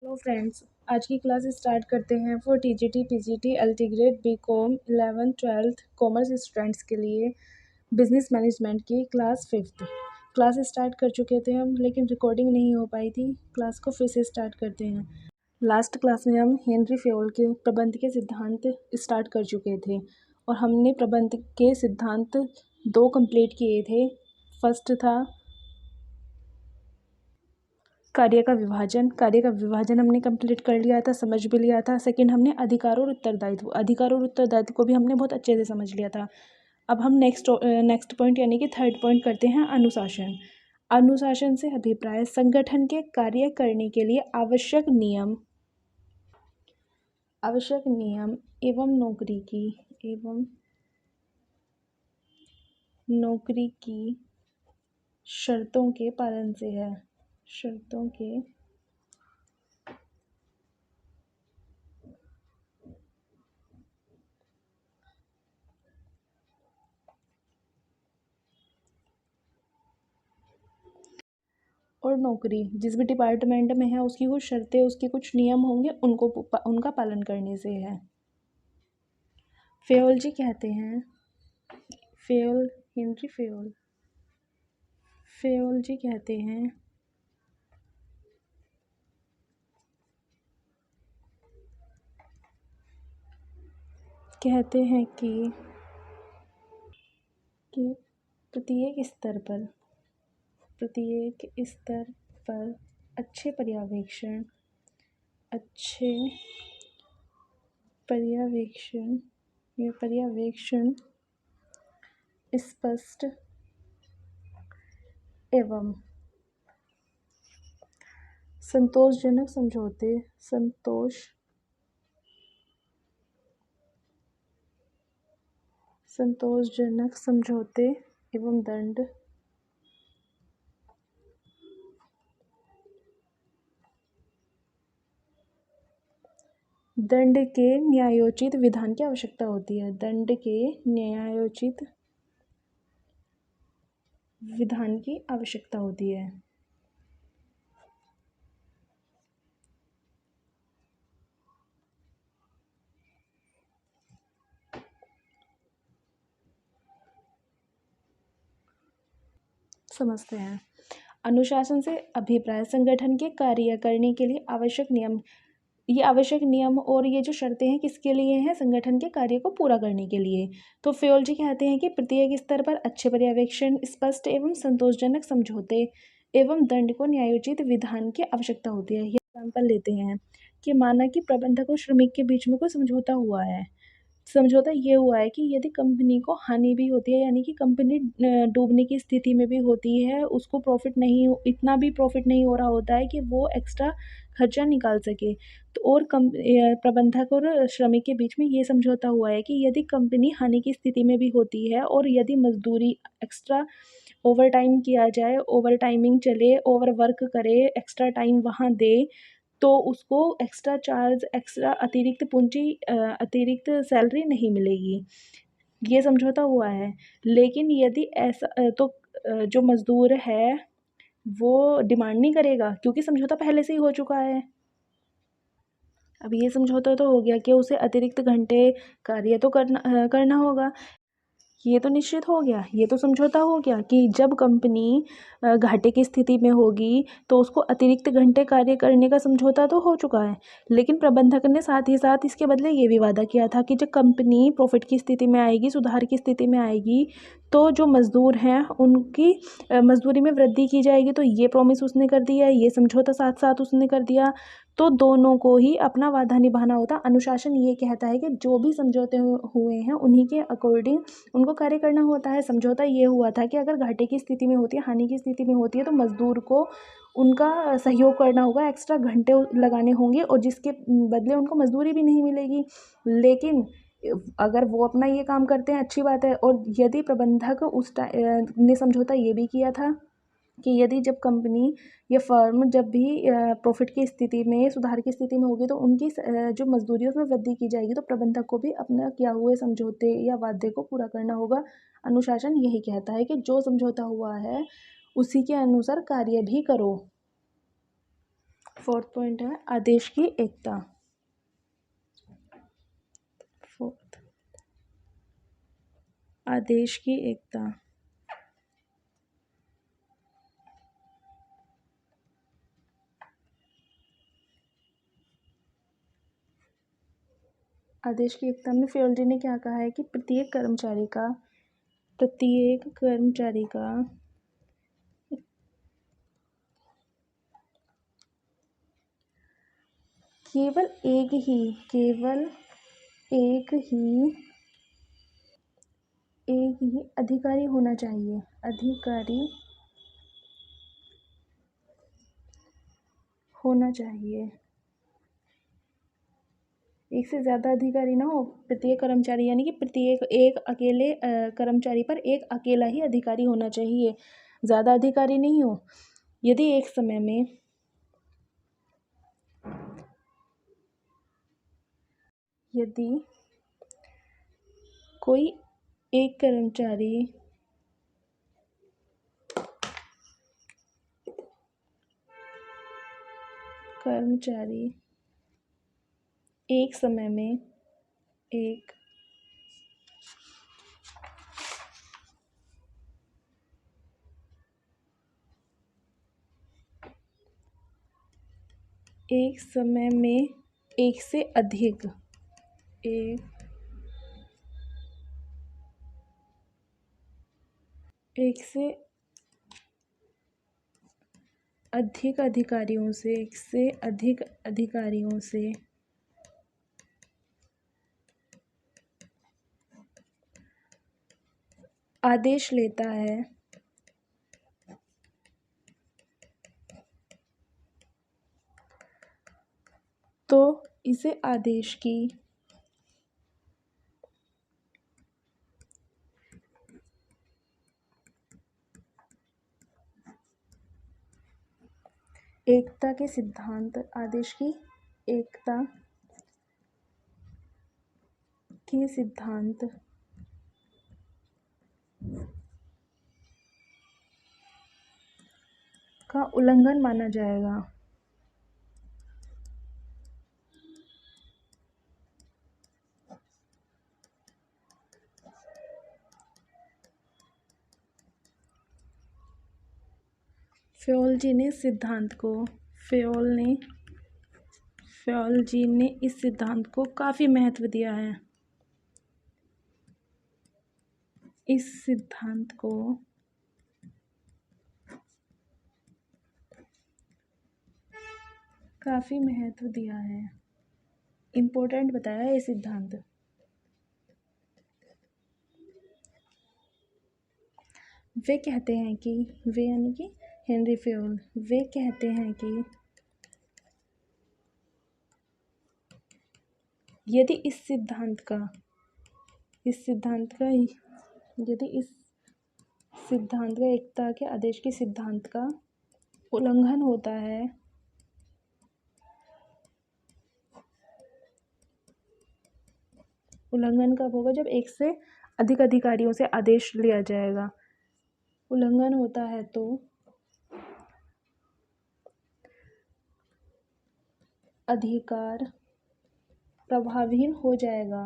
Hello friends, आज की class start करते हैं for TGT PGT LT grade BCom 11th 12th commerce students के लिए बिजनेस मैनेजमेंट की क्लास 5th। क्लास स्टार्ट कर चुके थे हम, लेकिन रिकॉर्डिंग नहीं हो पाई थी। क्लास को फिर से स्टार्ट करते हैं। लास्ट क्लास में हम हेनरी फेयोल के प्रबंध के सिद्धांत स्टार्ट कर चुके थे और हमने प्रबंध के सिद्धांत 2 कंप्लीट किए थे। फर्स्ट था कार्य का विभाजन हमने कंप्लीट कर लिया था, समझ भी लिया था। सेकंड हमने अधिकार और उत्तरदायित्व को भी हमने बहुत अच्छे से समझ लिया था। अब हम नेक्स्ट पॉइंट यानी कि थर्ड पॉइंट करते हैं अनुशासन से अभिप्राय संगठन के कार्य करने के लिए आवश्यक नियम एवं नौकरी की शर्तों के पालन से है। और नौकरी जिस भी डिपार्टमेंट में है उसकी कुछ शर्तें, उसके कुछ नियम होंगे, उनका पालन करने से है। फेयोल जी कहते हैं हेनरी फेयोल जी कहते हैं कि प्रत्येक स्तर पर अच्छे पर्यवेक्षण स्पष्ट एवं संतोषजनक समझौते एवं दंड के न्यायोचित विधान की आवश्यकता होती है। दंड के न्यायोचित विधान की आवश्यकता होती है। समझते हैं। अनुशासन से अभिप्राय संगठन के कार्य करने के लिए आवश्यक नियम और ये जो शर्तें हैं किसके लिए हैं? संगठन के कार्य को पूरा करने के लिए। तो फेयोल जी कहते हैं कि प्रत्येक स्तर पर अच्छे पर्यवेक्षण, स्पष्ट एवं संतोषजनक समझौते एवं दंड को न्यायोचित विधान की आवश्यकता होती है। ये एग्जाम्पल लेते हैं कि माना कि प्रबंधक और श्रमिक के बीच में कोई समझौता हुआ है। समझौता ये हुआ है कि यदि कंपनी को हानि भी होती है, यानी कि कंपनी डूबने की स्थिति में भी होती है, उसको इतना भी प्रॉफिट नहीं हो रहा होता है कि वो एक्स्ट्रा खर्चा निकाल सके, तो और प्रबंधक और श्रमिक के बीच में ये समझौता हुआ है कि यदि कंपनी हानि की स्थिति में भी होती है और यदि मजदूरी एक्स्ट्रा ओवर टाइम किया जाए, ओवर टाइमिंग चले, ओवर वर्क करे, एक्स्ट्रा टाइम वहाँ दे, तो उसको अतिरिक्त सैलरी नहीं मिलेगी। ये समझौता हुआ है। लेकिन यदि ऐसा जो मज़दूर है वो डिमांड नहीं करेगा, क्योंकि समझौता पहले से ही हो चुका है। अब ये समझौता तो हो गया कि उसे अतिरिक्त घंटे कार्य तो करना होगा। ये तो निश्चित हो गया, ये तो समझौता हो गया कि जब कंपनी घाटे की स्थिति में होगी तो उसको अतिरिक्त घंटे कार्य करने का समझौता तो हो चुका है। लेकिन प्रबंधक ने साथ ही साथ इसके बदले ये भी वादा किया था कि जब कंपनी प्रॉफिट की स्थिति में आएगी, सुधार की स्थिति में आएगी, तो जो मज़दूर हैं उनकी मज़दूरी में वृद्धि की जाएगी। तो ये प्रॉमिस उसने कर दिया, ये समझौता साथ साथ उसने कर दिया। तो दोनों को ही अपना वादा निभाना होता। अनुशासन ये कहता है कि जो भी समझौते हुए हैं उन्हीं के अकॉर्डिंग उनको कार्य करना होता है। समझौता ये हुआ था कि अगर घाटे की स्थिति में होती है, हानि की स्थिति में होती है, तो मज़दूर को उनका सहयोग करना होगा, एक्स्ट्रा घंटे लगाने होंगे और जिसके बदले उनको मज़दूरी भी नहीं मिलेगी। लेकिन अगर वो अपना ये काम करते हैं, अच्छी बात है। और यदि प्रबंधक ने समझौता ये भी किया था कि यदि जब कंपनी या फर्म जब भी प्रॉफिट की स्थिति में, सुधार की स्थिति में होगी, तो उनकी जो मजदूरी है उसमें वृद्धि की जाएगी। तो प्रबंधक को भी अपना किया हुए समझौते या वादे को पूरा करना होगा। अनुशासन यही कहता है कि जो समझौता हुआ है उसी के अनुसार कार्य भी करो। फोर्थ पॉइंट है आदेश की एकता। फोर्थ, आदेश की एकता। आदेश की एकता में फ्योल जी ने क्या कहा है कि प्रत्येक कर्मचारी का केवल एक ही अधिकारी होना चाहिए। अधिकारी होना चाहिए, एक से ज़्यादा अधिकारी ना हो। प्रत्येक कर्मचारी यानी कि प्रत्येक एक अकेले कर्मचारी पर एक अकेला ही अधिकारी होना चाहिए, ज़्यादा अधिकारी नहीं हो। यदि एक समय में यदि कोई एक कर्मचारी एक समय में एक से अधिक अधिकारियों से आदेश लेता है तो इसे आदेश की एकता के सिद्धांत आदेश की एकता के सिद्धांत का उल्लंघन माना जाएगा। फ्योल जी ने इस सिद्धांत को काफ़ी महत्व दिया है। इस सिद्धांत को काफ़ी महत्व दिया है, इम्पोर्टेंट बताया है ये सिद्धांत। वे कहते हैं कि यानी कि हेनरी फ्योल, वे कहते हैं कि यदि इस सिद्धांत का एकता के आदेश के सिद्धांत का उल्लंघन होता है उल्लंघन कब होगा? जब एक से अधिक अधिकारियों से आदेश लिया जाएगा। उल्लंघन होता है तो अधिकार प्रभावहीन हो जाएगा,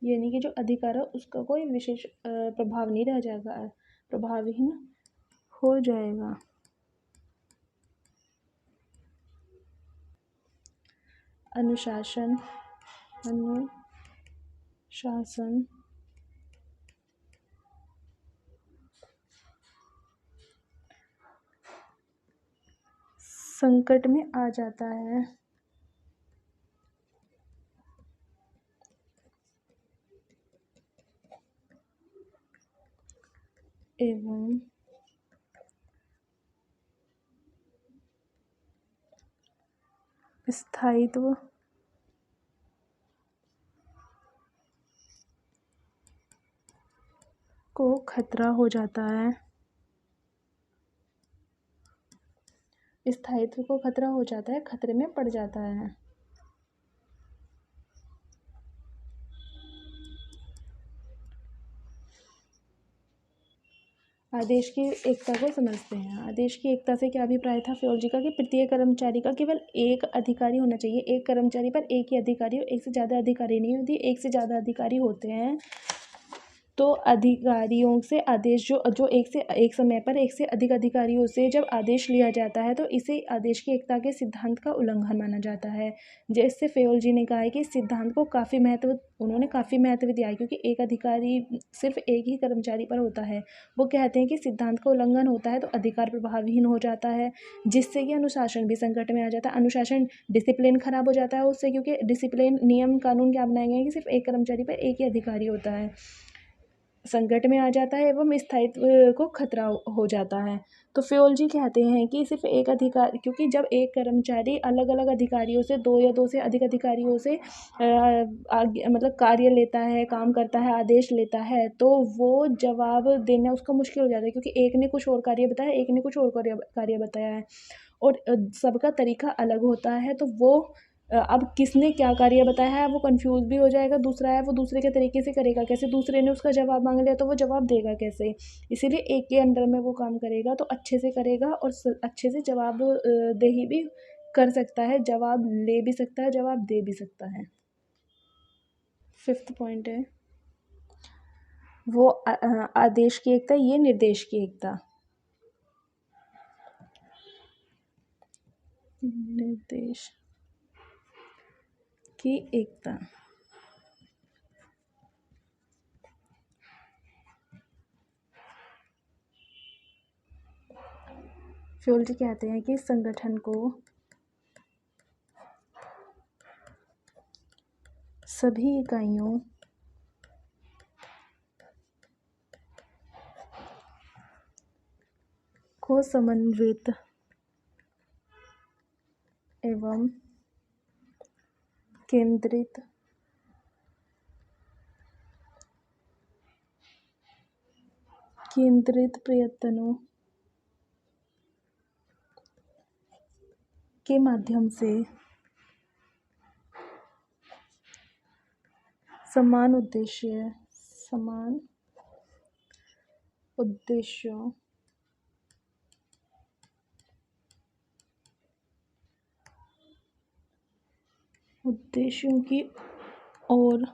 यानी कि जो अधिकार है उसका कोई विशेष प्रभाव नहीं रह जाएगा, प्रभावहीन हो जाएगा। अनुशासन संकट में आ जाता है एवं स्थायित्व को खतरा हो जाता है। स्थायित्व को खतरा हो जाता है, खतरे में पड़ जाता है। आदेश की एकता को समझते हैं। आदेश की एकता से क्या अभिप्राय था फ्योल जी का कि प्रत्येक कर्मचारी का केवल एक अधिकारी होना चाहिए। एक कर्मचारी पर एक ही अधिकारी हो, एक से ज़्यादा अधिकारी नहीं होती। एक से ज़्यादा अधिकारी होते हैं तो अधिकारियों से आदेश जो एक समय पर एक से अधिक अधिकारियों से जब आदेश लिया जाता है तो इसे आदेश की एकता के सिद्धांत का उल्लंघन माना जाता है। जैसे फ्योल जी ने कहा है कि इस सिद्धांत को उन्होंने काफ़ी महत्व दिया है क्योंकि एक अधिकारी सिर्फ एक ही कर्मचारी पर होता है। वो कहते हैं कि सिद्धांत का उल्लंघन होता है तो अधिकार प्रभावहीन हो जाता है, जिससे कि अनुशासन भी संकट में आ जाता है। अनुशासन डिसिप्लिन खराब हो जाता है उससे, क्योंकि डिसिप्लिन नियम कानून क्या बनाए गए हैं कि सिर्फ एक कर्मचारी पर एक ही अधिकारी होता है, संकट में आ जाता है एवं स्थायित्व को खतरा हो जाता है। तो फ्योल जी कहते हैं कि सिर्फ एक अधिकार, क्योंकि जब एक कर्मचारी अलग अलग अधिकारियों से दो या दो से अधिक अधिकारियों से आगे मतलब कार्य लेता है, काम करता है, आदेश लेता है, तो वो जवाब देना उसका मुश्किल हो जाता है, क्योंकि एक ने कुछ और कार्य बताया, एक ने कुछ और कार्य बताया है और सबका तरीका अलग होता है। तो वो अब किसने क्या कार्य बताया है वो कंफ्यूज भी हो जाएगा। दूसरा है वो दूसरे के तरीके से करेगा कैसे, दूसरे ने उसका जवाब मांग लिया तो वो जवाब देगा कैसे। इसीलिए एक के अंडर में वो काम करेगा तो अच्छे से करेगा और अच्छे से जवाब देही भी कर सकता है, जवाब ले भी सकता है, जवाब दे भी सकता है। 5th पॉइंट है वो आदेश की एकता, ये निर्देश की एकता। निर्देश की एकता। फ्योल जी कहते हैं कि संगठन को सभी इकाइयों को समन्वित एवं केंद्रित प्रयत्नों के माध्यम से समान उद्देश्यों की ओर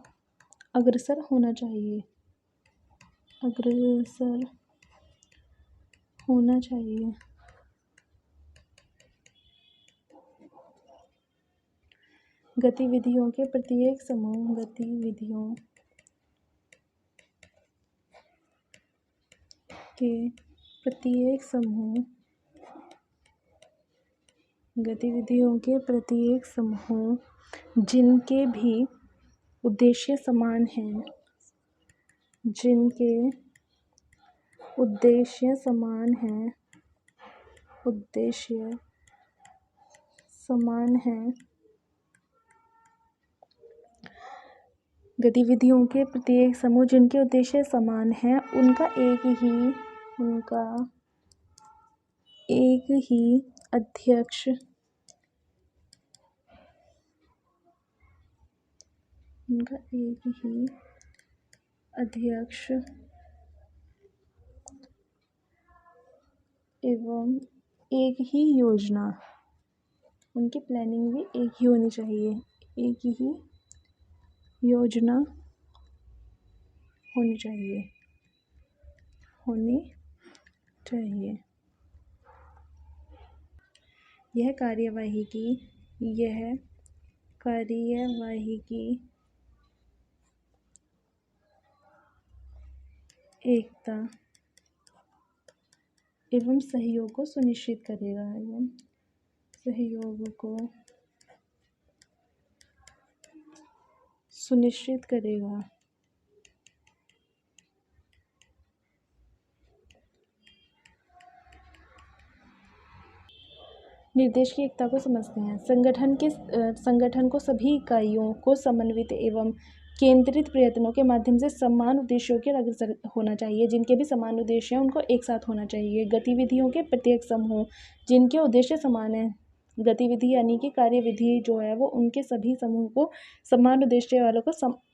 अग्रसर होना चाहिए। गतिविधियों के प्रत्येक समूह जिनके भी उद्देश्य समान हैं, गतिविधियों के प्रत्येक समूह जिनके उद्देश्य समान हैं, उनका एक ही अध्यक्ष एवं एक ही योजना, उनकी प्लानिंग भी एक ही होनी चाहिए, एक ही योजना होनी चाहिए। यह कार्यवाही की एकता एवं सहयोग को सुनिश्चित करेगा। निर्देश की एकता को समझते हैं। संगठन को सभी इकाइयों को समन्वित एवं केंद्रित प्रयत्नों के माध्यम से समान उद्देश्यों के अग्रसर होना चाहिए। जिनके भी समान उद्देश्य हैं उनको एक साथ होना चाहिए। गतिविधियों के प्रत्येक समूह जिनके उद्देश्य समान हैं, गतिविधि यानी कि कार्यविधि जो है वो उनके सभी समूह को समान उद्देश्य वालों को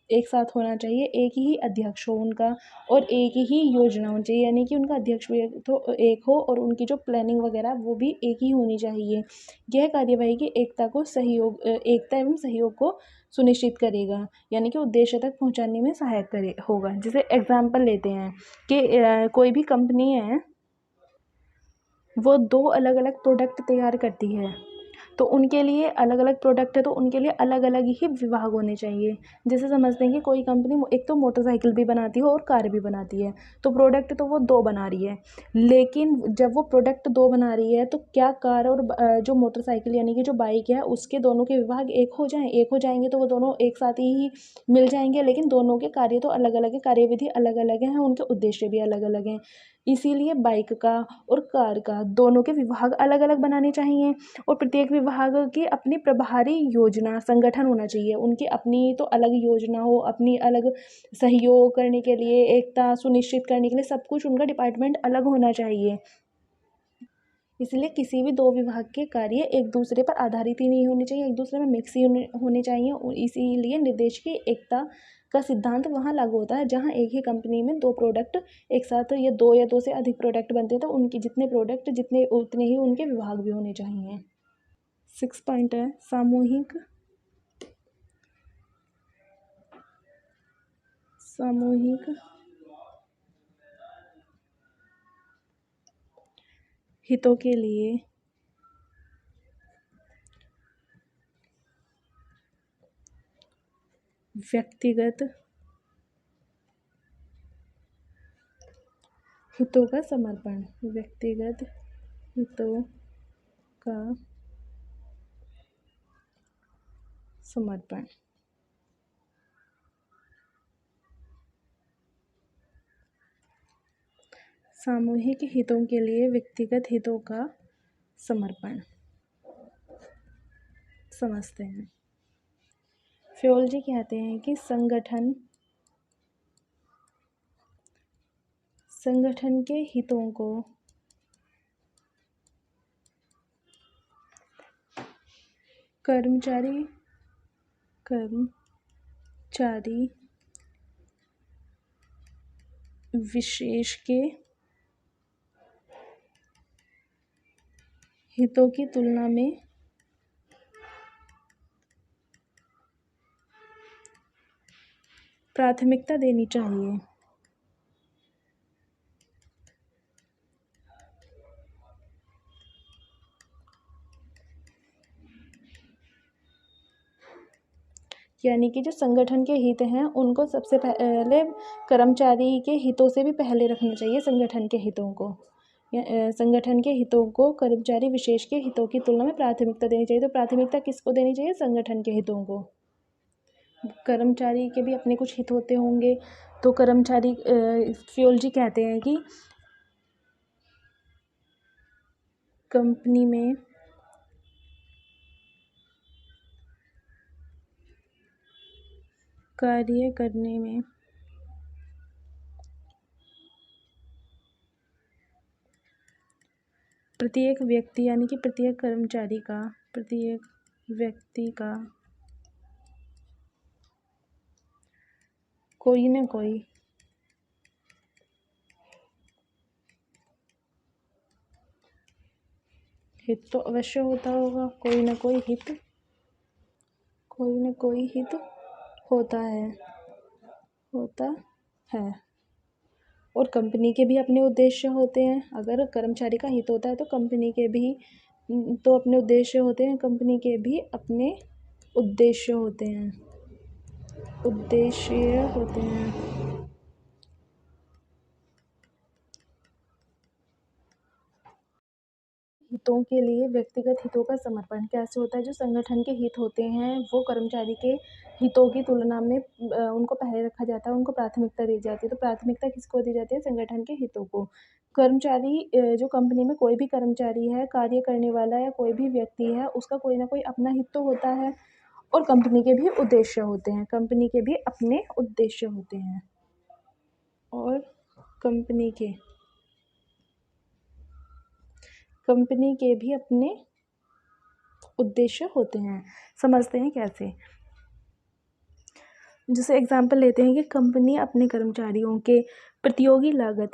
एक साथ होना चाहिए, एक ही अध्यक्ष हो उनका और एक ही योजना होनी चाहिए, यानी कि उनका अध्यक्ष भी तो एक हो और उनकी जो प्लानिंग वगैरह वो भी एक ही होनी चाहिए। यह कार्यवाही की एकता एवं सहयोग को सुनिश्चित करेगा, यानी कि उद्देश्य तक पहुंचाने में सहायक करे होगा। जैसे एग्जाम्पल लेते हैं कि कोई भी कंपनी है, वो दो अलग अलग प्रोडक्ट तैयार करती है, तो उनके लिए अलग अलग प्रोडक्ट है तो उनके लिए अलग अलग ही विभाग होने चाहिए। जैसे समझते हैं कि कोई कंपनी एक तो मोटरसाइकिल भी बनाती है और कार भी बनाती है, तो प्रोडक्ट तो वो दो बना रही है, लेकिन जब वो प्रोडक्ट दो बना रही है तो क्या कार और जो मोटरसाइकिल यानी कि जो बाइक है उसके दोनों के विभाग एक हो जाएंगे तो वो दोनों एक साथ ही मिल जाएंगे, लेकिन दोनों के कार्य तो अलग अलग है, कार्यविधि अलग अलग है, उनके उद्देश्य भी अलग अलग हैं। इसीलिए बाइक का और कार का दोनों के विभाग अलग अलग बनाने चाहिए और प्रत्येक विभाग की अपनी प्रभारी योजना संगठन होना चाहिए। उनकी अपनी तो अलग योजना हो, अपनी अलग सहयोग करने के लिए, एकता सुनिश्चित करने के लिए सब कुछ उनका डिपार्टमेंट अलग होना चाहिए। इसलिए किसी भी दो विभाग के कार्य एक दूसरे पर आधारित ही नहीं होने चाहिए, एक दूसरे में मिक्स ही होने चाहिए। इसीलिए निर्देश की एकता का सिद्धांत वहाँ लागू होता है जहाँ एक ही कंपनी में दो प्रोडक्ट एक साथ या दो से अधिक प्रोडक्ट बनते हैं, तो उनकी जितने प्रोडक्ट जितने उतने ही उनके विभाग भी होने चाहिए। 6 पॉइंट है सामूहिक हितों के लिए व्यक्तिगत हितों का समर्पण। व्यक्तिगत हितों का समर्पण। सामूहिक हितों के लिए व्यक्तिगत हितों का समर्पण समझते हैं। फ्योल जी कहते हैं कि संगठन के हितों को कर्मचारी विशेष के हितों की तुलना में प्राथमिकता देनी चाहिए। यानी कि जो संगठन के हित हैं उनको सबसे पहले कर्मचारी के हितों से भी पहले रखना चाहिए। संगठन के हितों को संगठन के हितों को कर्मचारी विशेष के हितों की तुलना में प्राथमिकता देनी चाहिए। तो प्राथमिकता किसको देनी चाहिए? संगठन के हितों को। कर्मचारी के भी अपने कुछ हित होते होंगे, तो कर्मचारी फ्योल जी कहते हैं कि कंपनी में कार्य करने में प्रत्येक व्यक्ति यानी कि प्रत्येक व्यक्ति का कोई ना कोई हित तो अवश्य होता होगा। कोई ना कोई हित होता है और कंपनी के भी अपने उद्देश्य होते हैं। अगर कर्मचारी का हित होता है तो कंपनी के भी तो अपने उद्देश्य होते हैं, कंपनी के भी अपने उद्देश्य होते हैं। हितों के लिए व्यक्तिगत हितों का समर्पण कैसे होता है? जो संगठन के हित होते हैं वो कर्मचारी के हितों की तुलना में उनको पहले रखा जाता है, उनको प्राथमिकता दी जाती है। तो प्राथमिकता किसको दी जाती है? संगठन के हितों को। कर्मचारी जो कंपनी में कोई भी कर्मचारी है, कार्य करने वाला या कोई भी व्यक्ति है, उसका कोई ना कोई अपना हित तो होता है और कंपनी के भी उद्देश्य होते हैं। कंपनी के भी अपने उद्देश्य होते हैं और कंपनी के भी अपने उद्देश्य होते हैं। समझते हैं कैसे? जैसे एग्जांपल लेते हैं कि कंपनी अपने कर्मचारियों के प्रतियोगी लागत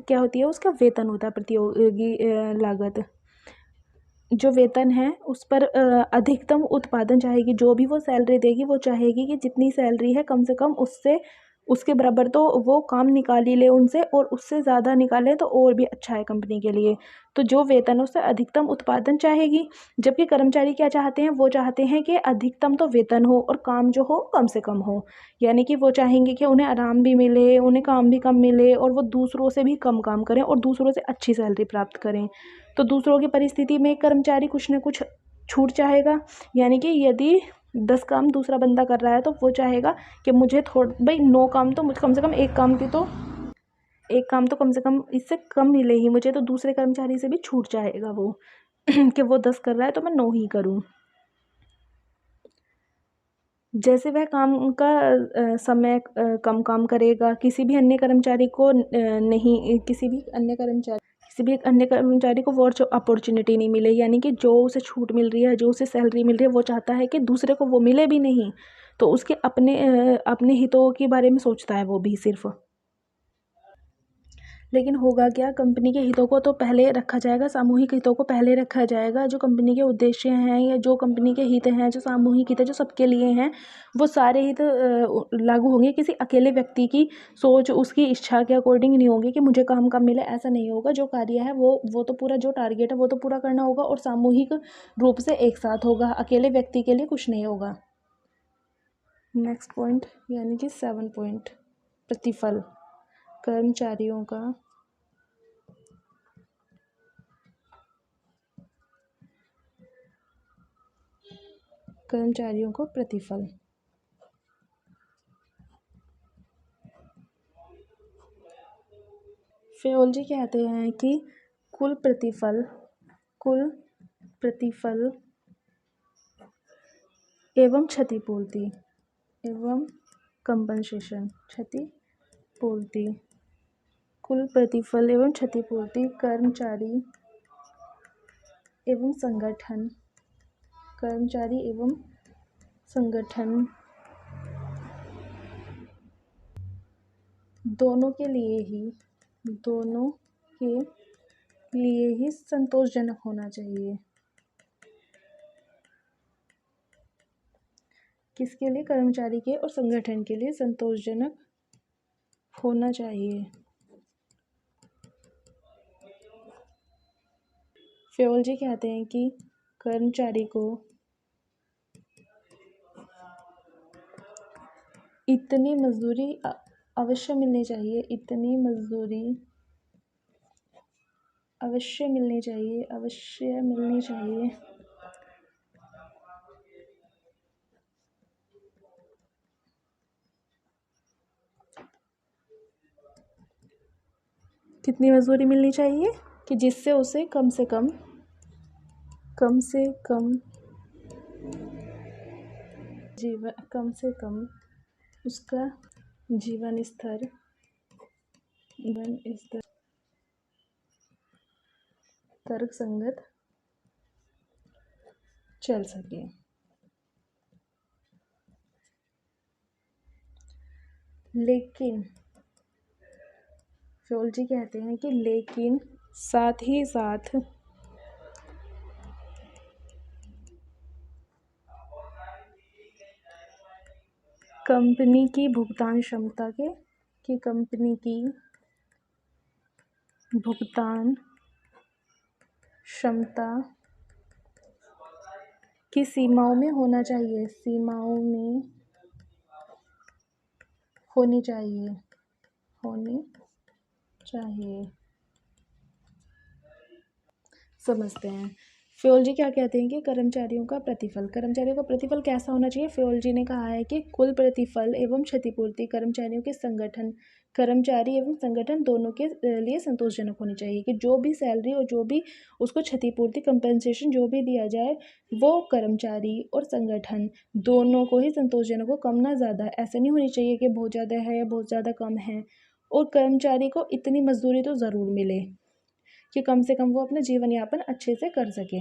क्या होती है? उसका वेतन होता है। प्रतियोगी लागत जो वेतन है उस पर अधिकतम उत्पादन चाहेगी। जो भी वो सैलरी देगी वो चाहेगी कि जितनी सैलरी है कम से कम उससे उसके बराबर तो वो काम निकाल ही ले उनसे, और उससे ज़्यादा निकाले तो और भी अच्छा है कंपनी के लिए। तो जो वेतन है उससे अधिकतम उत्पादन चाहेगी, जबकि कर्मचारी क्या चाहते हैं? वो चाहते हैं कि अधिकतम तो वेतन हो और काम जो हो कम से कम हो। यानी कि वो चाहेंगे कि उन्हें आराम भी मिले, उन्हें काम भी कम मिले, और वो दूसरों से भी कम काम करें और दूसरों से अच्छी सैलरी प्राप्त करें। तो दूसरों की परिस्थिति में कर्मचारी कुछ ना कुछ छूट चाहेगा। यानी कि यदि 10 काम दूसरा बंदा कर रहा है तो वो चाहेगा कि मुझे भाई 9 काम तो मुझे कम से कम एक काम तो कम से कम इससे कम मिले ही मुझे, तो दूसरे कर्मचारी से भी छूट चाहेगा वो कि वो 10 कर रहा है तो मैं 9 ही करूँ। जैसे वह काम का समय कम काम करेगा, किसी भी अन्य कर्मचारी को वो अपॉर्चुनिटी नहीं मिले। यानी कि जो उसे छूट मिल रही है, जो उसे सैलरी मिल रही है, वो चाहता है कि दूसरे को वो मिले भी नहीं। तो उसके अपने हितों के बारे में सोचता है वो भी सिर्फ। लेकिन होगा क्या? कंपनी के हितों को तो पहले रखा जाएगा, सामूहिक हितों को पहले रखा जाएगा। जो कंपनी के उद्देश्य हैं या जो कंपनी के हित हैं, जो सामूहिक हित है, जो सबके लिए हैं, वो सारे हित लागू होंगे। किसी अकेले व्यक्ति की सोच, उसकी इच्छा के अकॉर्डिंग नहीं होंगे कि मुझे काम कब मिले, ऐसा नहीं होगा। जो कार्य है वो तो पूरा, जो टारगेट है वो तो पूरा करना होगा, और सामूहिक रूप से एक साथ होगा। अकेले व्यक्ति के लिए कुछ नहीं होगा। नेक्स्ट पॉइंट यानी कि 7 पॉइंट, प्रतिफल। कर्मचारियों को प्रतिफल। फेओल जी कहते हैं कि कुल प्रतिफल एवं क्षतिपूर्ति एवं कंपनसेशन, क्षतिपूर्ति, कुल प्रतिफल एवं क्षतिपूर्ति कर्मचारी एवं संगठन दोनों के लिए ही संतोषजनक होना चाहिए। किसके लिए? कर्मचारी के और संगठन के लिए संतोषजनक होना चाहिए। फेओल जी कहते हैं कि कर्मचारी को इतनी मजदूरी अवश्य मिलनी चाहिए, अवश्य मिलनी चाहिए। कितनी मजदूरी मिलनी चाहिए? कि जिससे उसे कम से कम उसका जीवन स्तर तर्कसंगत चल सके। लेकिन फेओल जी कहते हैं कि लेकिन साथ ही साथ कंपनी की भुगतान क्षमता की सीमाओं में होनी चाहिए। समझते हैं। फेओल जी क्या कहते हैं कि कर्मचारियों का प्रतिफल कैसा होना चाहिए? फेओल जी ने कहा है कि कुल प्रतिफल एवं क्षतिपूर्ति कर्मचारी एवं संगठन दोनों के लिए संतोषजनक होनी चाहिए। कि जो भी सैलरी और जो भी उसको क्षतिपूर्ति, कंपनसेशन जो भी दिया जाए, वो कर्मचारी और संगठन दोनों को ही संतोषजनक हो, कम ना ज़्यादा। ऐसा नहीं होनी चाहिए कि बहुत ज़्यादा है या बहुत ज़्यादा कम है। और कर्मचारी को इतनी मजदूरी तो ज़रूर मिले कि कम से कम वो अपना जीवन यापन अच्छे से कर सके।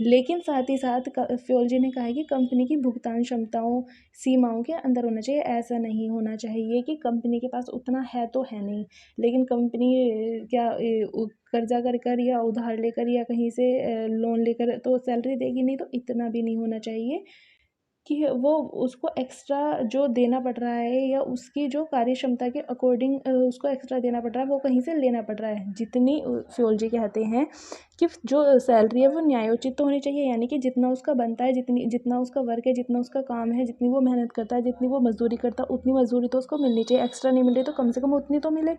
लेकिन साथ ही साथ फ्योल जी ने कहा है कि कंपनी की भुगतान क्षमताओं सीमाओं के अंदर होना चाहिए। ऐसा नहीं होना चाहिए कि कंपनी के पास उतना है तो है नहीं, लेकिन कंपनी कर्जा कर कर या उधार लेकर या कहीं से लोन लेकर तो सैलरी देगी नहीं। तो इतना भी नहीं होना चाहिए कि वो उसको एक्स्ट्रा जो देना पड़ रहा है या उसकी जो कार्य क्षमता के अकॉर्डिंग उसको एक्स्ट्रा देना पड़ रहा है वो कहीं से लेना पड़ रहा है। जितनी फ्योल जी कहते हैं कि जो सैलरी है वो न्यायोचित तो होनी चाहिए, यानी कि जितना उसका बनता है, जितना उसका वर्क है, जितना उसका काम है, जितनी वो मेहनत करता है, जितनी वो मजदूरी करता है, उतनी मजदूरी तो उसको मिलनी चाहिए। एक्स्ट्रा नहीं मिल रही तो कम से कम उतनी तो मिले।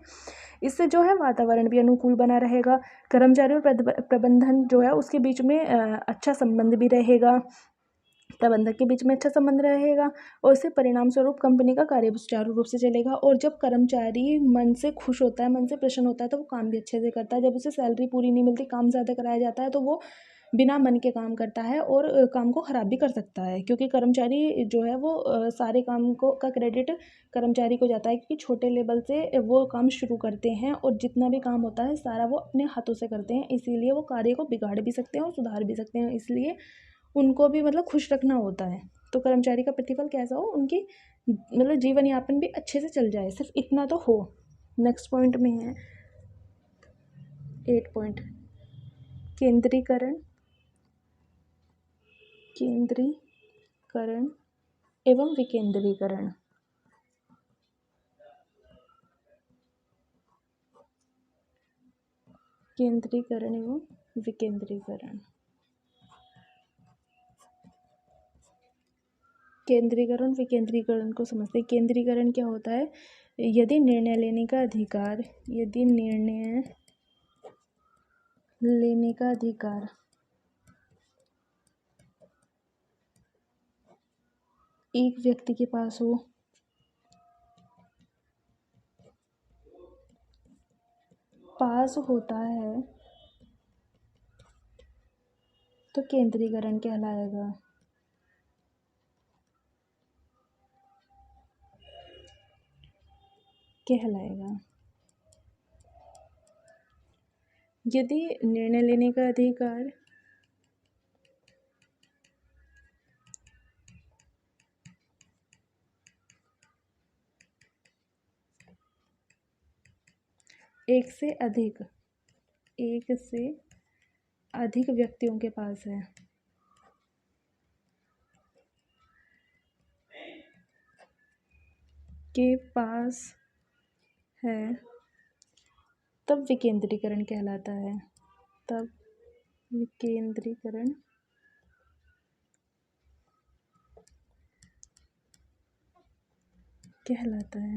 इससे जो है वातावरण भी अनुकूल बना रहेगा, कर्मचारी और प्रबंधन जो है उसके बीच में अच्छा संबंध भी रहेगा, प्रबंधक के बीच में अच्छा संबंध रहेगा, और इससे परिणाम स्वरूप कंपनी का कार्य सुचारू रूप से चलेगा। और जब कर्मचारी मन से खुश होता है, मन से प्रसन्न होता है, तो वो काम भी अच्छे से करता है। जब उसे सैलरी पूरी नहीं मिलती, काम ज़्यादा कराया जाता है, तो वो बिना मन के काम करता है और काम को ख़राब भी कर सकता है, क्योंकि कर्मचारी जो है वो सारे काम को का क्रेडिट कर्मचारी को जाता है, क्योंकि छोटे लेवल से वो काम शुरू करते हैं और जितना भी काम होता है सारा वो अपने हाथों से करते हैं। इसीलिए वो कार्य को बिगाड़ भी सकते हैं और सुधार भी सकते हैं, इसलिए उनको भी मतलब खुश रखना होता है। तो कर्मचारी का प्रतिफल कैसा हो, उनकी मतलब जीवन यापन भी अच्छे से चल जाए, सिर्फ इतना तो हो। नेक्स्ट पॉइंट में है 8 पॉइंट, केंद्रीकरण केंद्रीकरण एवं विकेंद्रीकरण। केंद्रीकरण एवं विकेंद्रीकरण। केंद्रीकरण विकेंद्रीकरण को समझते हैं। केंद्रीकरण क्या होता है? यदि निर्णय लेने का अधिकार एक व्यक्ति के पास हो, पास होता है, तो केंद्रीकरण कहलाएगा। यदि निर्णय लेने का अधिकार एक से अधिक व्यक्तियों के पास है, तब विकेंद्रीकरण कहलाता है।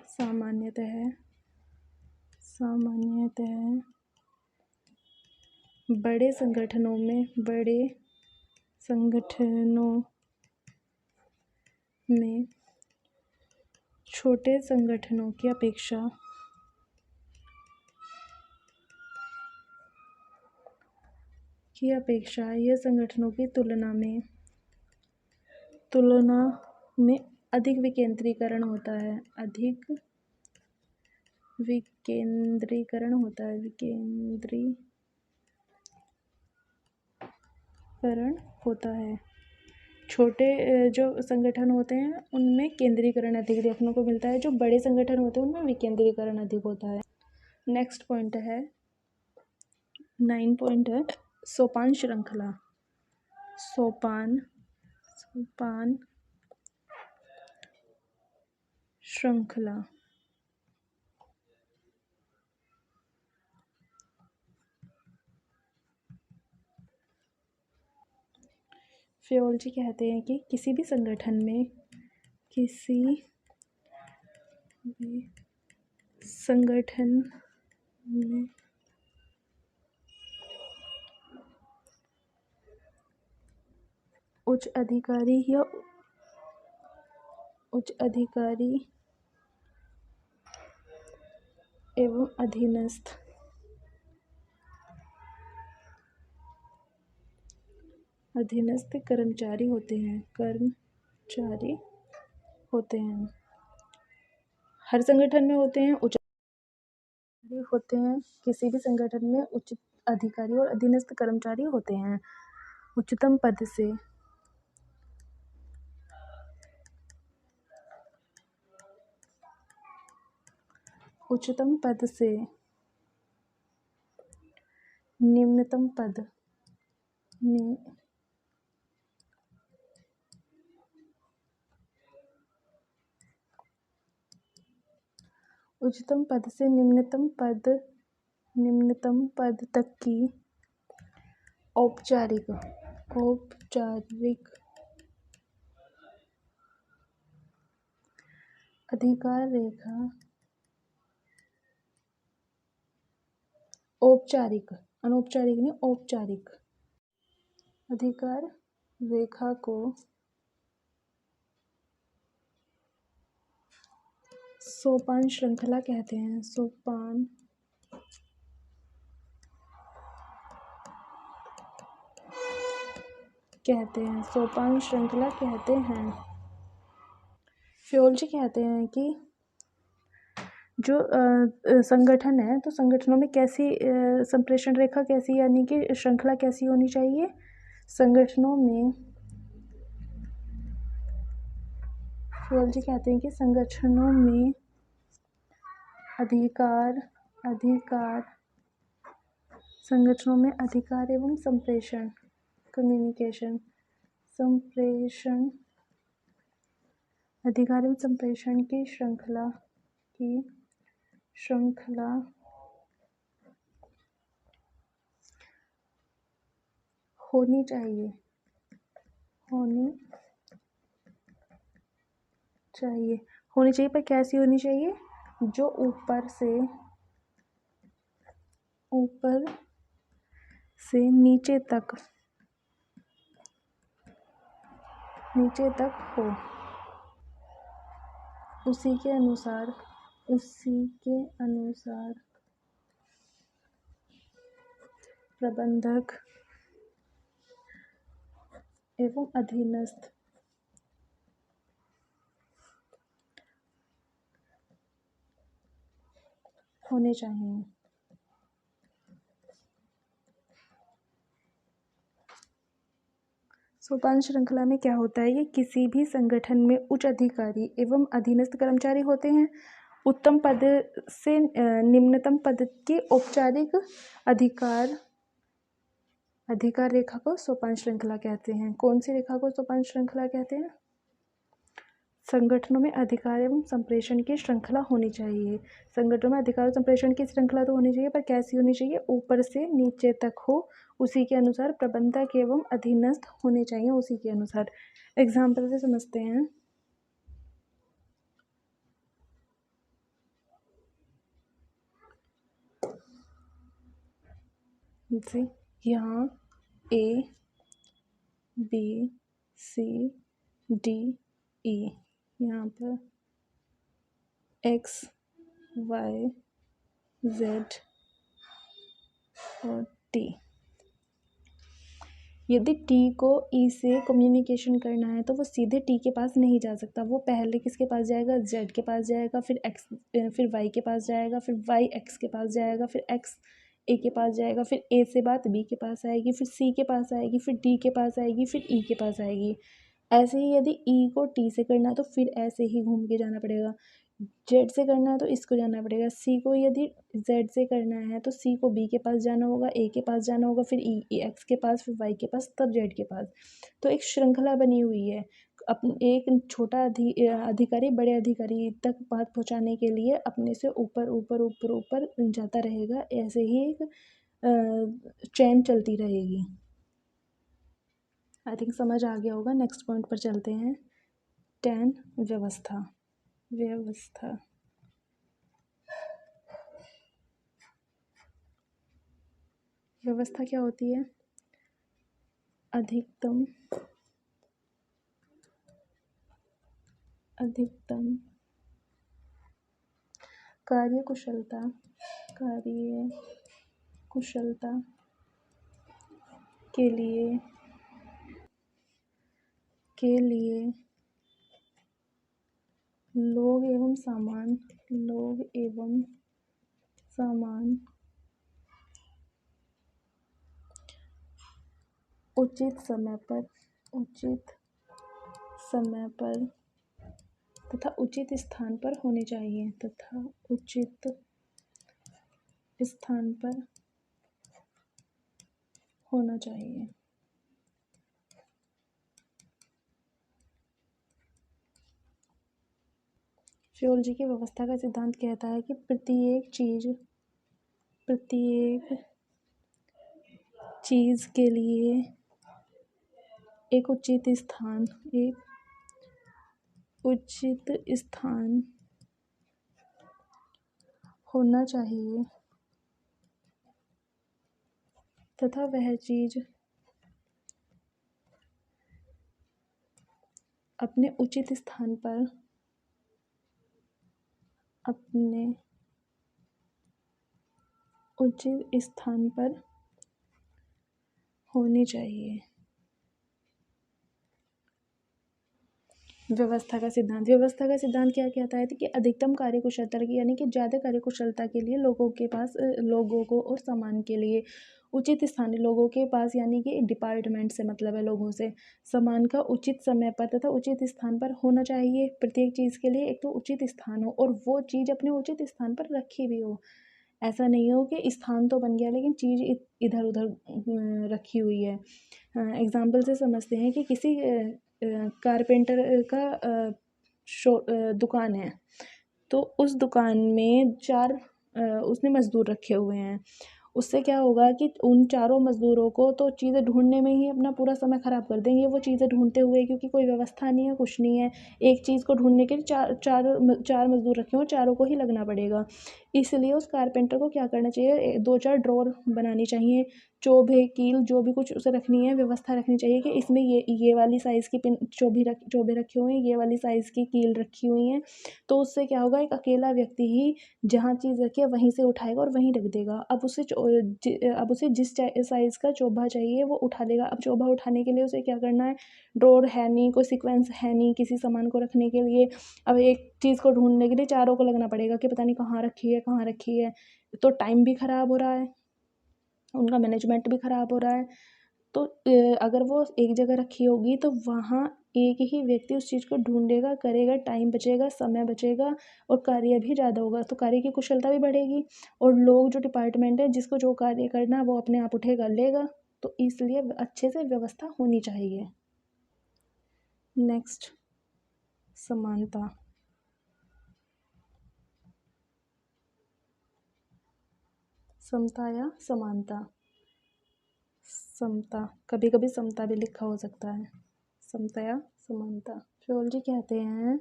सामान्यतः बड़े संगठनों में छोटे संगठनों की अपेक्षा यह संगठनों की तुलना में अधिक विकेंद्रीकरण होता है। छोटे जो संगठन होते हैं उनमें केंद्रीकरण अधिक देखने को मिलता है, जो बड़े संगठन होते हैं उनमें विकेंद्रीकरण अधिक होता है। नेक्स्ट पॉइंट है 9 पॉइंट है सोपान श्रृंखला। फ्योल जी कहते हैं कि किसी भी संगठन में उच्च अधिकारी एवं अधीनस्थ कर्मचारी होते हैं। हर संगठन में होते हैं उच्च होते हैं, किसी भी संगठन में उच्च अधिकारी और अधीनस्थ कर्मचारी होते हैं। उच्चतम पद से निम्नतम पद उच्चतम पद से निम्नतम पद तक की औपचारिक अधिकार रेखा अनौपचारिक नहीं, औपचारिक अधिकार रेखा को सोपान श्रृंखला कहते हैं। सोपान श्रृंखला कहते हैं। फ्योल जी कहते हैं कि जो संगठन है, तो संगठनों में कैसी संप्रेषण रेखा कैसी, यानी कि श्रृंखला कैसी होनी चाहिए। फ्योल जी कहते हैं कि संगठनों में अधिकार एवं संप्रेषण अधिकार एवं संप्रेषण की श्रृंखला होनी चाहिए पर कैसी होनी चाहिए। जो ऊपर से नीचे तक हो, उसी के अनुसार प्रबंधक एवं अधीनस्थ होने चाहिए। सोपान श्रृंखला में क्या होता है, ये किसी भी संगठन में उच्च अधिकारी एवं अधीनस्थ कर्मचारी होते हैं। उत्तम पद से निम्नतम पद के औपचारिक अधिकार रेखा को सोपान श्रृंखला कहते हैं। कौन सी रेखा को सोपान श्रृंखला कहते हैं। संगठनों में अधिकार एवं संप्रेषण की श्रृंखला होनी चाहिए। संगठनों में अधिकार और संप्रेषण की श्रृंखला तो होनी चाहिए, पर कैसी होनी चाहिए। ऊपर से नीचे तक हो, उसी के अनुसार प्रबंधक एवं अधीनस्थ होने चाहिए, उसी के अनुसार। एग्जाम्पल से समझते हैं। यहाँ A, B, C, D, E, यहाँ पर X, Y, Z और T। यदि T को E से कम्युनिकेशन करना है तो वो सीधे T के पास नहीं जा सकता। वो पहले किसके पास जाएगा, Z के पास जाएगा, फिर Y के पास जाएगा, फिर Y X के पास जाएगा, फिर X A के पास जाएगा, फिर A से बात B के पास आएगी, फिर C के पास आएगी, फिर D के पास आएगी, फिर E के पास आएगी। ऐसे ही यदि E को T से करना है तो फिर ऐसे ही घूम के जाना पड़ेगा। Z से करना है तो इसको जाना पड़ेगा। C को यदि Z से करना है तो C को B के पास जाना होगा, A के पास जाना होगा, फिर X के पास, फिर Y के पास, तब Z के पास। तो एक श्रृंखला बनी हुई है। एक छोटा अधिकारी बड़े अधिकारी तक बात पहुंचाने के लिए अपने से ऊपर ऊपर ऊपर ऊपर जाता रहेगा। ऐसे ही एक चेन चलती रहेगी। आई थिंक समझ आ गया होगा। नेक्स्ट पॉइंट पर चलते हैं। 10 व्यवस्था क्या होती है। अधिकतम कार्यकुशलता के लिए लोग एवं सामान उचित समय पर तथा उचित स्थान पर होने चाहिए फियोलॉजी की व्यवस्था का सिद्धांत कहता है कि प्रत्येक चीज के लिए एक उचित स्थान होना चाहिए तथा वह चीज अपने उचित स्थान पर होनी चाहिए। व्यवस्था का सिद्धांत क्या कहता है कि अधिकतम कार्यकुशलता यानी कि ज़्यादा कार्यकुशलता के लिए लोगों को और सामान के लिए उचित स्थान, लोगों के पास यानी कि डिपार्टमेंट से मतलब है लोगों से, सामान का उचित समय पर तथा उचित स्थान पर होना चाहिए। प्रत्येक चीज़ के लिए एक तो उचित स्थान हो और वो चीज़ अपने उचित स्थान पर रखी भी हो। ऐसा नहीं हो कि स्थान तो बन गया लेकिन चीज़ इधर उधर रखी हुई है। एग्जाम्पल से समझते हैं कि किसी कारपेंटर का दुकान है, तो उस दुकान में उसने मज़दूर रखे हुए हैं। उससे क्या होगा कि उन चारों मज़दूरों को तो चीज़ें ढूंढने में ही अपना पूरा समय ख़राब कर देंगे वो चीज़ें ढूंढते हुए, क्योंकि कोई व्यवस्था नहीं है, कुछ नहीं है। एक चीज़ को ढूंढने के लिए चार मज़दूर रखे हुए, चारों को ही लगना पड़ेगा। इसलिए उस कारपेंटर को क्या करना चाहिए, 2-4 ड्रॉर बनानी चाहिए, चोभे कील जो भी कुछ उसे रखनी है व्यवस्था रखनी चाहिए कि इसमें ये वाली साइज़ की चोभे रखे हुए हैं, ये वाली साइज़ की कील रखी हुई हैं। तो उससे क्या होगा, एक अकेला व्यक्ति ही जहाँ चीज़ रखी है वहीं से उठाएगा और वहीं रख देगा। अब उसे जिस साइज़ का चोभा चाहिए वो उठा लेगा। अब चोभा उठाने के लिए उसे क्या करना है, ड्रॉर है नहीं, कोई सीक्वेंस है नहीं किसी सामान को रखने के लिए। अब एक चीज़ को ढूंढने के लिए चारों को लगना पड़ेगा कि पता नहीं कहाँ रखी है। तो टाइम भी ख़राब हो रहा है, उनका मैनेजमेंट भी ख़राब हो रहा है। तो अगर वो एक जगह रखी होगी तो वहाँ एक ही व्यक्ति उस चीज़ को ढूंढेगा, करेगा, टाइम बचेगा, समय बचेगा और कार्य भी ज़्यादा होगा, तो कार्य की कुशलता भी बढ़ेगी और लोग जो डिपार्टमेंट है जिसको जो कार्य करना है वो अपने आप उठेगा लेगा। तो इसलिए अच्छे से व्यवस्था होनी चाहिए। नेक्स्ट, समानता। समता या समानता। समता, कभी कभी समता भी लिखा हो सकता है, समता या समानता। फियोलॉजी कहते हैं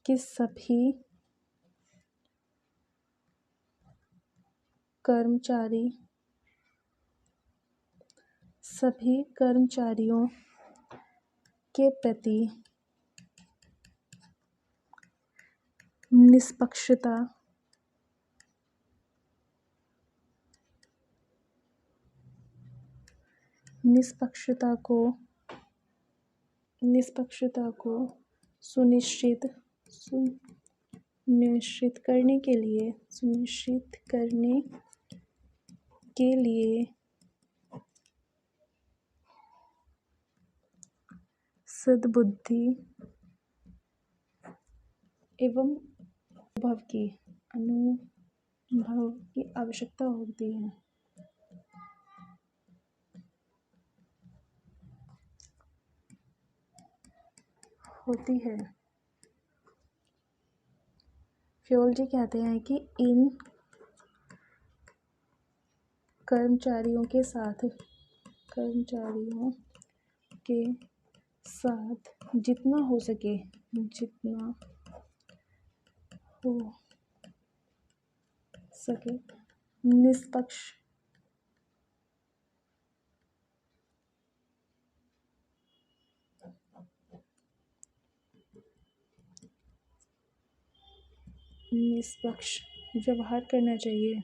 कि सभी कर्मचारियों के प्रति निष्पक्षता को सुनिश्चित करने के लिए सद्बुद्धि एवं अनुभव की आवश्यकता होती है। फियोलॉजी कहते हैं कि इन कर्मचारियों के साथ जितना हो सके निष्पक्ष व्यवहार करना चाहिए।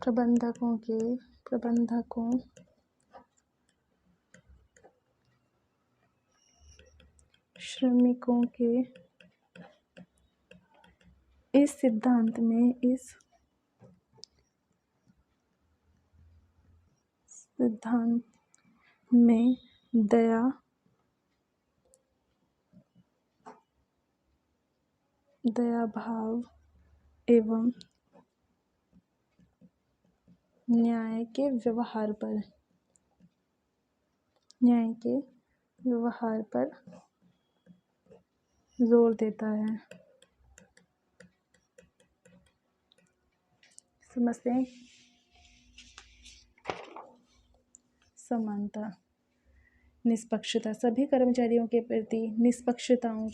प्रबंधकों श्रमिकों के इस सिद्धांत में दया भाव एवं न्याय के व्यवहार पर जोर देता है। समझते हैं। समानता, निष्पक्षता, सभी कर्मचारियों के प्रति निष्पक्षताओं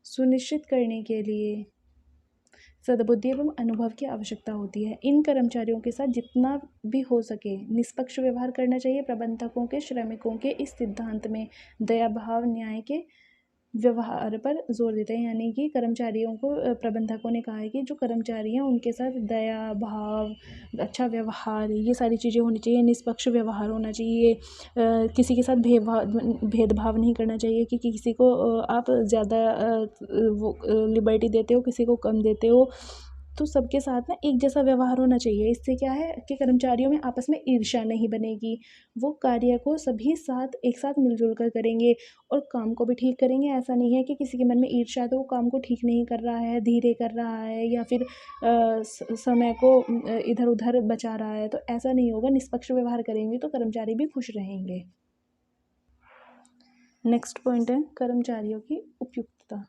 सुनिश्चित करने के लिए सद्बुद्धि एवं अनुभव की आवश्यकता होती है। इन कर्मचारियों के साथ जितना भी हो सके निष्पक्ष व्यवहार करना चाहिए। प्रबंधकों के श्रमिकों के इस सिद्धांत में दया भाव न्याय के व्यवहार पर जोर देते हैं। यानी कि कर्मचारियों को प्रबंधकों ने कहा है कि जो कर्मचारी हैं उनके साथ दया भाव, अच्छा व्यवहार, ये सारी चीज़ें होनी चाहिए। निष्पक्ष व्यवहार होना चाहिए। किसी के साथ भेदभाव नहीं करना चाहिए कि किसी को आप ज़्यादा वो लिबर्टी देते हो, किसी को कम देते हो। तो सबके साथ ना एक जैसा व्यवहार होना चाहिए। इससे क्या है कि कर्मचारियों में आपस में ईर्ष्या नहीं बनेगी। वो कार्य को सभी साथ एक साथ मिलजुल कर करेंगे और काम को भी ठीक करेंगे। ऐसा नहीं है कि किसी के मन में ईर्ष्या है तो वो काम को ठीक नहीं कर रहा है, धीरे कर रहा है या फिर समय को इधर उधर बचा रहा है। तो ऐसा नहीं होगा। निष्पक्ष व्यवहार करेंगे तो कर्मचारी भी खुश रहेंगे। नेक्स्ट पॉइंट है कर्मचारियों की उपयुक्तता।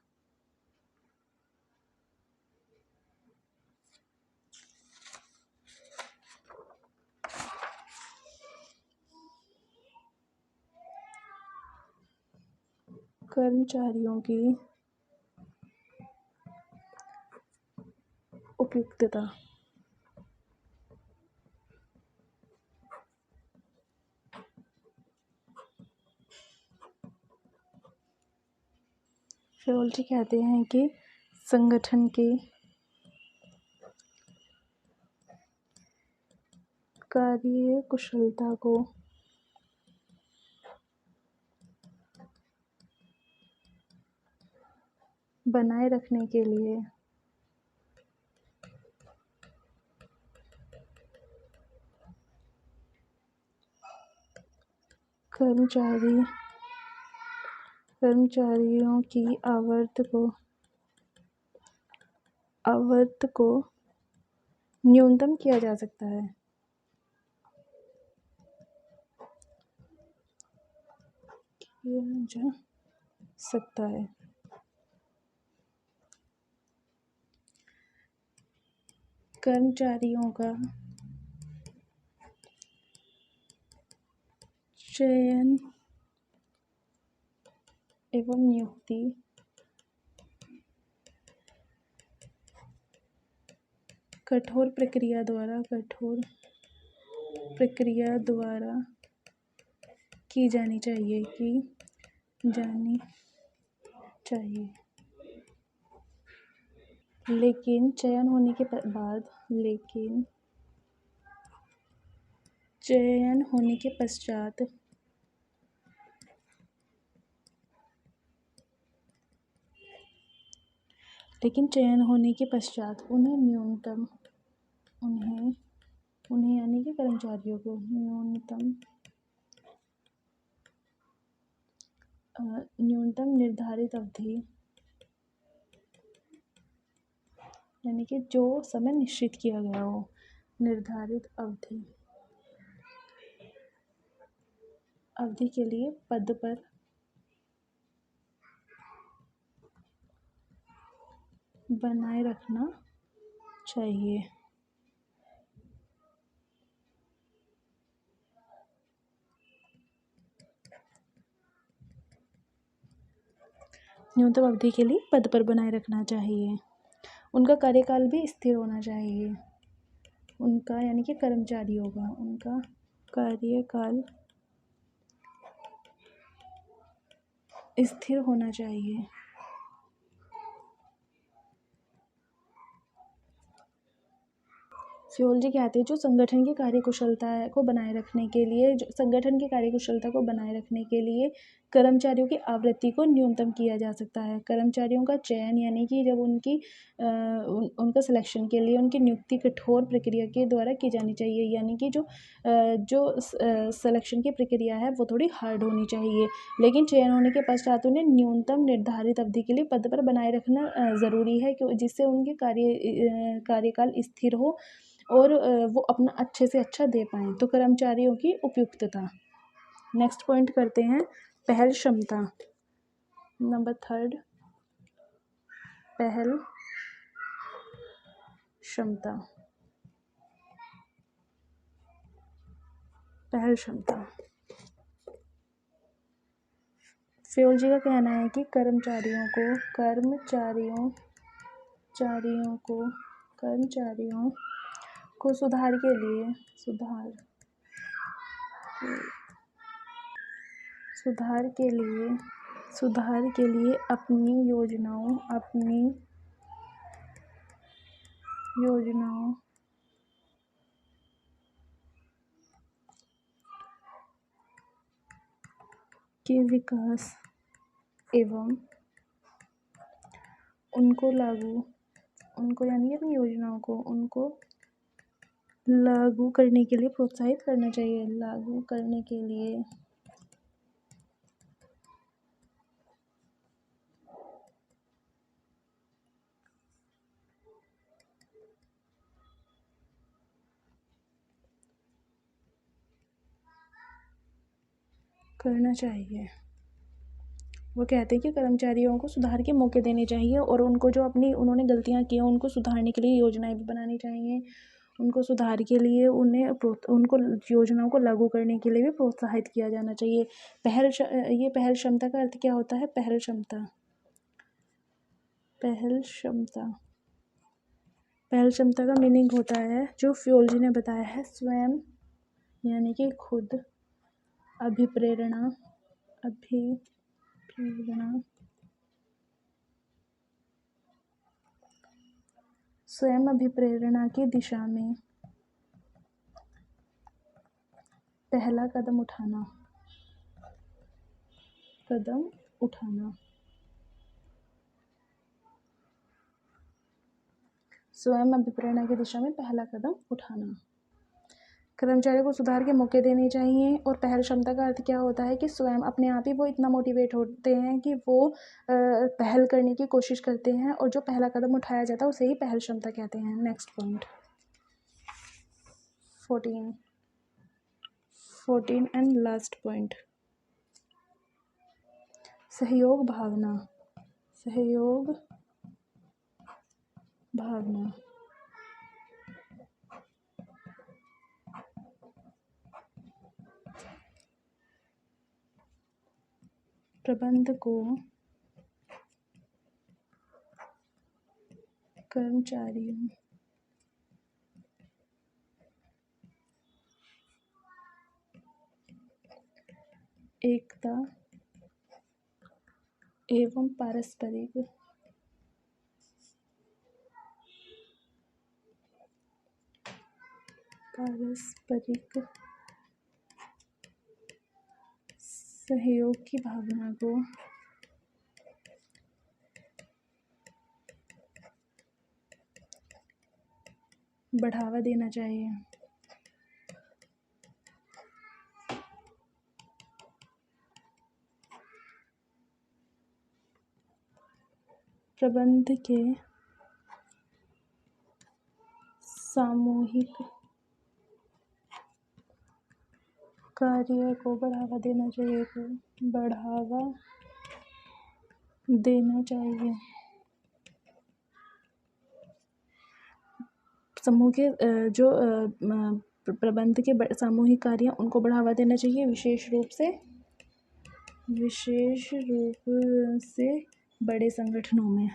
कर्मचारियों की उपयुक्तता, फियोल्टी कहते हैं कि संगठन के कार्य कुशलता को बनाए रखने के लिए कर्मचारियों की आवर्त को न्यूनतम किया जा सकता है। कर्मचारियों का चयन एवं नियुक्ति कठोर प्रक्रिया द्वारा की जानी चाहिए लेकिन चयन होने के पश्चात उन्हें यानी कि कर्मचारियों को न्यूनतम निर्धारित अवधि, यानी कि जो समय निश्चित किया गया हो, निर्धारित अवधि के लिए पद पर बनाए रखना चाहिए। न्यूनतम अवधि के लिए पद पर बनाए रखना चाहिए। उनका कार्यकाल भी स्थिर होना चाहिए। उनका यानी कि कर्मचारियों का उनका कार्यकाल स्थिर होना चाहिए। फ्योलजी कहते हैं जो संगठन की कार्यकुशलता को बनाए रखने के लिए संगठन की कार्यकुशलता को बनाए रखने के लिए कर्मचारियों की आवृत्ति को न्यूनतम किया जा सकता है। कर्मचारियों का चयन यानी कि जब उनका सिलेक्शन के लिए उनकी नियुक्ति कठोर प्रक्रिया के द्वारा की जानी चाहिए, यानी कि जो सिलेक्शन की प्रक्रिया है वो थोड़ी हार्ड होनी चाहिए। लेकिन चयन होने के पश्चात उन्हें न्यूनतम निर्धारित अवधि के लिए पद पर बनाए रखना ज़रूरी है, जिससे उनके कार्यकाल स्थिर हो और वो अपना अच्छे से अच्छा दे पाएँ। तो कर्मचारियों की उपयुक्तता। नेक्स्ट पॉइंट करते हैं पहल क्षमता। नंबर 3 पहल क्षमता। पहल क्षमता। फ्योलजी का कहना है कि कर्मचारियों को सुधार के लिए अपनी योजनाओं के विकास एवं उनको यानी अपनी योजनाओं को उनको लागू करने के लिए प्रोत्साहित करना चाहिए। लागू करने के लिए करना चाहिए। वो कहते हैं कि कर्मचारियों को सुधार के मौके देने चाहिए और उनको जो उन्होंने गलतियां की हैं उनको सुधारने के लिए योजनाएं भी बनानी चाहिए। उनको सुधार के लिए उनको योजनाओं को लागू करने के लिए भी प्रोत्साहित किया जाना चाहिए। पहल क्षमता का अर्थ क्या होता है? पहल क्षमता का मीनिंग होता है जो फ्योलजी ने बताया है, स्वयं यानी कि खुद, अभिप्रेरणा स्वयं अभिप्रेरणा की दिशा में पहला कदम उठाना। स्वयं अभिप्रेरणा की दिशा में पहला कदम उठाना। कर्मचारियों को सुधार के मौके देने चाहिए। और पहल क्षमता का अर्थ क्या होता है कि स्वयं अपने आप ही वो इतना मोटिवेट होते हैं कि वो पहल करने की कोशिश करते हैं और जो पहला कदम उठाया जाता है उसे ही पहल क्षमता कहते हैं। Next point 14 and last point, सहयोग भावना। प्रबंध को कर्मचारियों एकता एवं पारस्परिक सहयोग की भावना को बढ़ावा देना चाहिए। प्रबंध के सामूहिक कार्य को बढ़ावा देना चाहिए। समूह के जो प्रबंध के सामूहिक कार्य उनको बढ़ावा देना चाहिए, विशेष रूप से बड़े संगठनों में।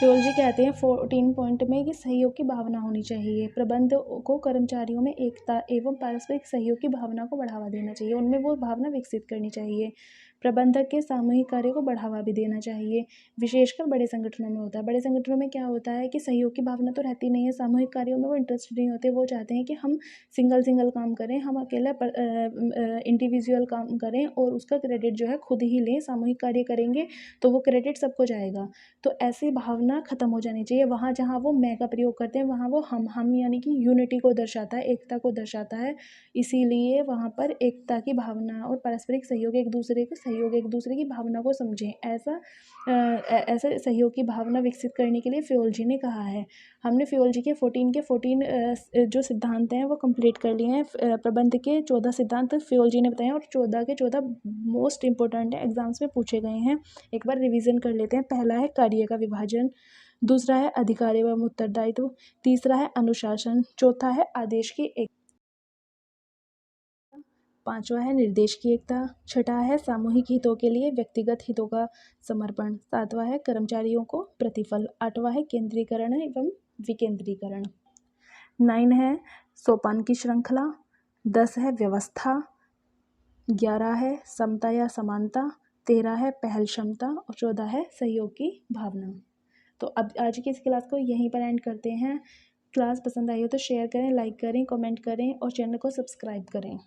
फियोलॉजी कहते हैं 14 पॉइंट में कि सहयोग की भावना होनी चाहिए। प्रबंध को कर्मचारियों में एकता एवं पारस्परिक सहयोग की भावना को बढ़ावा देना चाहिए, उनमें वो भावना विकसित करनी चाहिए। प्रबंधक के सामूहिक कार्य को बढ़ावा भी देना चाहिए, विशेषकर बड़े संगठनों में होता है। बड़े संगठनों में क्या होता है कि सहयोग की भावना तो रहती नहीं है, सामूहिक कार्यों में वो इंटरेस्टेड नहीं होते। वो चाहते हैं कि हम सिंगल काम करें, हम अकेला इंडिविजुअल काम करें और उसका क्रेडिट जो है खुद ही लें। सामूहिक कार्य करेंगे तो वो क्रेडिट सबको जाएगा। तो ऐसी भावना ख़त्म हो जानी चाहिए। वहाँ जहाँ वो मैं का प्रयोग करते हैं वहाँ वो हम यानी कि यूनिटी को दर्शाता है, एकता को दर्शाता है। इसीलिए वहाँ पर एकता की भावना और पारस्परिक सहयोग, एक दूसरे की भावना को समझें, ऐसे सहयोग की भावना विकसित करने के लिए फियोलॉजी ने कहा है। हमने फियोलॉजी के 14 जो सिद्धांत हैं वो कंप्लीट कर लिए हैं। प्रबंध के 14 सिद्धांत फियोलॉजी ने बताए हैं और 14 के 14 मोस्ट इंपॉर्टेंट है, एग्जाम्स में पूछे गए हैं। एक बार रिवीजन कर लेते हैं। पहला है कार्य का विभाजन, दूसरा है अधिकार एवं उत्तरदायित्व, तीसरा है अनुशासन, चौथा है आदेश की एक, पांचवा है निर्देश की एकता, छठा है सामूहिक हितों के लिए व्यक्तिगत हितों का समर्पण, सातवां है कर्मचारियों को प्रतिफल, आठवां है केंद्रीकरण एवं विकेंद्रीकरण, 9 है सोपान की श्रृंखला, 10 है व्यवस्था, 11 है समता या समानता, 13 है पहल क्षमता और 14 है सहयोग की भावना। तो अब आज की इस क्लास को यहीं पर एंड करते हैं। क्लास पसंद आई हो तो शेयर करें, लाइक करें, कमेंट करें और चैनल को सब्सक्राइब करें।